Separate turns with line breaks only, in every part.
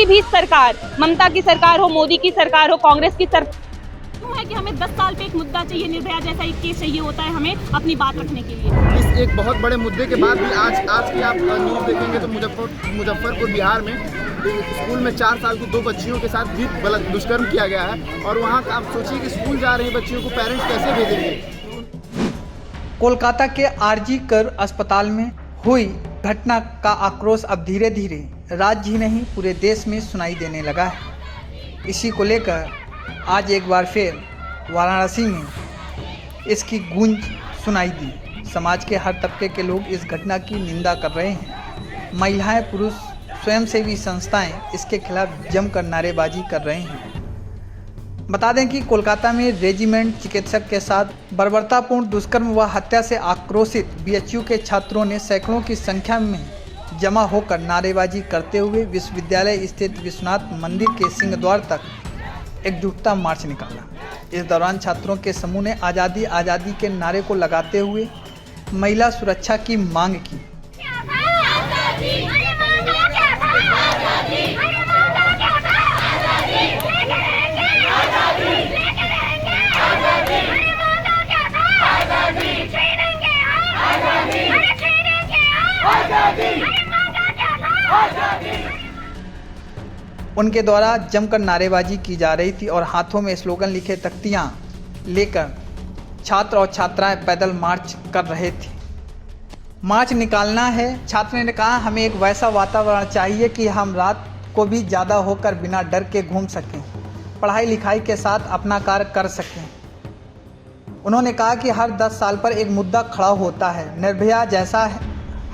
भी सरकार, ममता की सरकार हो, मोदी की सरकार हो, कांग्रेस की सरकार है कि हमें 10 साल पे एक मुद्दा चाहिए, निर्भया जैसा एक केस चाहिए होता है हमें अपनी बात रखने के लिए।
इस एक बहुत बड़े मुद्दे के बाद भी आज की आप न्यूज़ देखेंगे तो मुजफ्फरपुर बिहार में स्कूल में 4 साल की 2 बच्चियों के साथ भी दुष्कर्म किया गया है। और वहाँ का आप सोचिए कि स्कूल जा रही बच्चियों को पेरेंट्स कैसे भेजेंगे।
कोलकाता के आरजी कर अस्पताल में हुई घटना का आक्रोश अब धीरे धीरे राज्य ही नहीं पूरे देश में सुनाई देने लगा है। इसी को लेकर आज एक बार फिर वाराणसी में इसकी गूंज सुनाई दी। समाज के हर तबके के लोग इस घटना की निंदा कर रहे हैं। महिलाएं, पुरुष, स्वयंसेवी संस्थाएं इसके खिलाफ जमकर नारेबाजी कर रहे हैं। बता दें कि कोलकाता में रेजिमेंट चिकित्सक के साथ बर्बरतापूर्ण दुष्कर्म व हत्या से आक्रोशित बीएचयू के छात्रों ने सैकड़ों की संख्या में जमा होकर नारेबाजी करते हुए विश्वविद्यालय स्थित विश्वनाथ मंदिर के सिंहद्वार तक एकजुटता मार्च निकाला। इस दौरान छात्रों के समूह ने आज़ादी आज़ादी के नारे को लगाते हुए महिला सुरक्षा की मांग की। उनके द्वारा जमकर नारेबाजी की जा रही थी और हाथों में स्लोगन लिखे तख्तियां लेकर छात्र और छात्राएं पैदल मार्च कर रहे थे। मार्च निकालना है। छात्र ने कहा, हमें एक वैसा वातावरण चाहिए कि हम रात को भी ज़्यादा होकर बिना डर के घूम सकें, पढ़ाई लिखाई के साथ अपना कार्य कर सकें। उन्होंने कहा कि हर 10 साल पर एक मुद्दा खड़ा होता है, निर्भया जैसा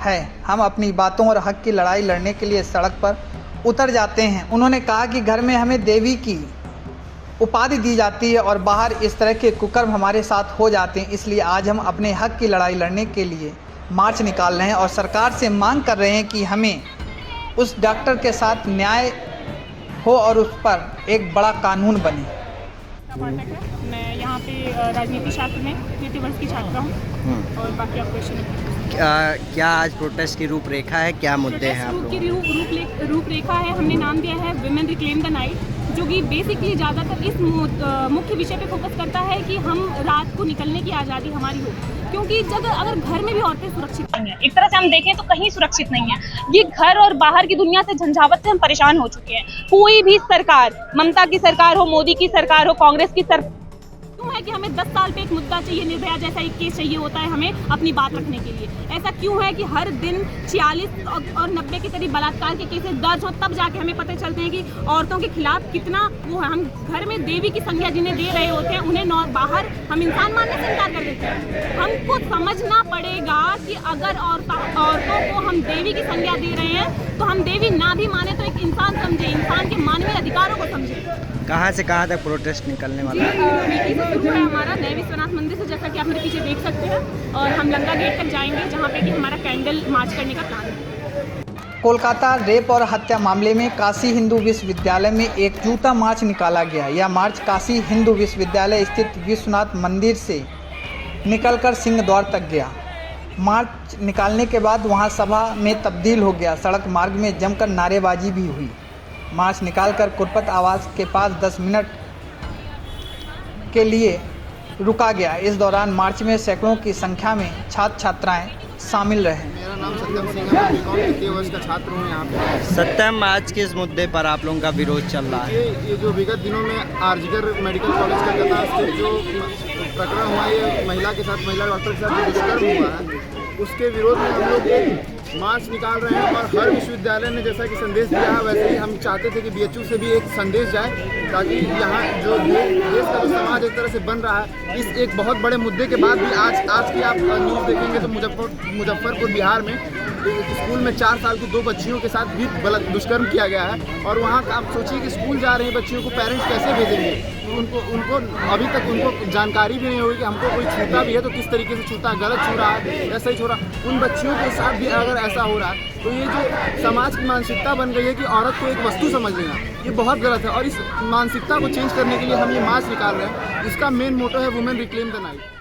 है। हम अपनी बातों और हक की लड़ाई लड़ने के लिए सड़क पर उतर जाते हैं। उन्होंने कहा कि घर में हमें देवी की उपाधि दी जाती है और बाहर इस तरह के कुकर्म हमारे साथ हो जाते हैं। इसलिए आज हम अपने हक की लड़ाई लड़ने के लिए मार्च निकाल रहे हैं और सरकार से मांग कर रहे हैं कि हमें उस डॉक्टर के साथ न्याय हो और उस पर एक बड़ा कानून बने।
मैं यहाँ पे राजनीति शास्त्र में 3 वर्ष की छात्रा हूँ और बाकी आप क्वेश्चन
क्या आज प्रोटेस्ट की रूपरेखा है, क्या मुद्दे हैं आप लोगों
की रूपरेखा है। हमने नाम दिया है विमेन रिक्लेम द नाइट, जो कि बेसिकली ज़्यादातर इस मुख्य विषय पे फोकस करता है कि हम रात को निकलने की आज़ादी हमारी हो, क्योंकि जब अगर घर में भी औरतें सुरक्षित नहीं है, एक तरह से हम देखें तो कहीं सुरक्षित नहीं है। ये घर और बाहर की दुनिया से झंझावत से हम परेशान हो चुके हैं। कोई भी सरकार, ममता की सरकार हो, मोदी की सरकार हो, कांग्रेस की सरकार है कि हमें 10 साल पे एक मुद्दा चाहिए, निर्भया जैसा एक केस चाहिए होता है हमें अपनी बात रखने के लिए। ऐसा क्यों है कि हर दिन 46 और 90 के करीब बलात्कार के केसेस दर्ज हो, तब जाके हमें पता चलते हैं कि औरतों के खिलाफ कितना वो है। हम घर में देवी की संज्ञा जिन्हें दे रहे होते हैं, उन्हें बाहर हम इंसान मानने से इनकार कर देते हैं। हमको समझना पड़ेगा कि अगर औरतों को हम देवी की संज्ञा दे रहे हैं तो हम देवी ना भी माने तो एक इंसान समझे, इंसान के मानवीय अधिकारों को समझे।
कहाँ से कहाँ तक प्रोटेस्ट निकलने वाला है?
शुरू है हमारा नए विश्वनाथ मंदिर से, जैसा कि आप मेरे पीछे देख सकते हैं, और हम लंका गेट तक जाएंगे जहाँ पे कि हमारा कैंडल मार्च करने का प्लान है।
कोलकाता रेप और हत्या मामले में काशी हिंदू विश्वविद्यालय में एकजुटता मार्च निकाला गया। यह मार्च काशी हिंदू विश्वविद्यालय स्थित विश्वनाथ मंदिर से निकलकर सिंहद्वार तक गया। मार्च निकालने के बाद वहां सभा में तब्दील हो गया। सड़क मार्ग में जमकर नारेबाजी भी हुई। मार्च निकालकर कुरपत आवास के पास 10 मिनट के लिए रुका गया। इस दौरान मार्च में सैकड़ों की संख्या में छात्र छात्राएं शामिल रहे।
मेरा नाम सत्यम सिंह है, मैं बीकॉम 3 वर्ष का छात्र हूँ यहाँ पे।
सत्यम, आज किस मुद्दे पर आप लोगों का विरोध चल रहा है?
ये जो विगत दिनों में आरजीकर मेडिकल कॉलेज कलकत्ता से जो प्रकरण हुआ, ये महिला के साथ, महिला डॉक्टर के साथ जो दुष्कर्म हुआ है, उसके विरोध में हम लोग एक मार्च निकाल रहे हैं। और हर विश्वविद्यालय ने जैसा कि संदेश दिया है, वैसे ही हम चाहते थे कि बीएचयू से भी एक संदेश जाए, ताकि यहाँ जो देश का जो समाज एक तरह से बन रहा है, इस एक बहुत बड़े मुद्दे के बाद भी आज की आप न्यूज़ देखेंगे तो मुजफ्फरपुर बिहार में स्कूल में 4 साल की 2 बच्चियों के साथ भी दुष्कर्म किया गया है। और वहाँ का आप सोचिए कि स्कूल जा रही बच्चियों को पेरेंट्स कैसे भेजेंगे। उनको अभी तक उनको जानकारी भी नहीं होगी कि हमको कोई छूता भी है तो किस तरीके से छूता है, गलत छू रहा है या सही छू रहा है। उन बच्चियों के साथ भी अगर ऐसा हो रहा है तो ये जो समाज की मानसिकता बन गई है कि औरत को एक वस्तु समझ लेना, ये बहुत गलत है। और इस मानसिकता को चेंज करने के लिए हम ये मार्च निकाल रहे हैं। इसका मेन मोटो है वुमेन रिक्लेम द नाइट।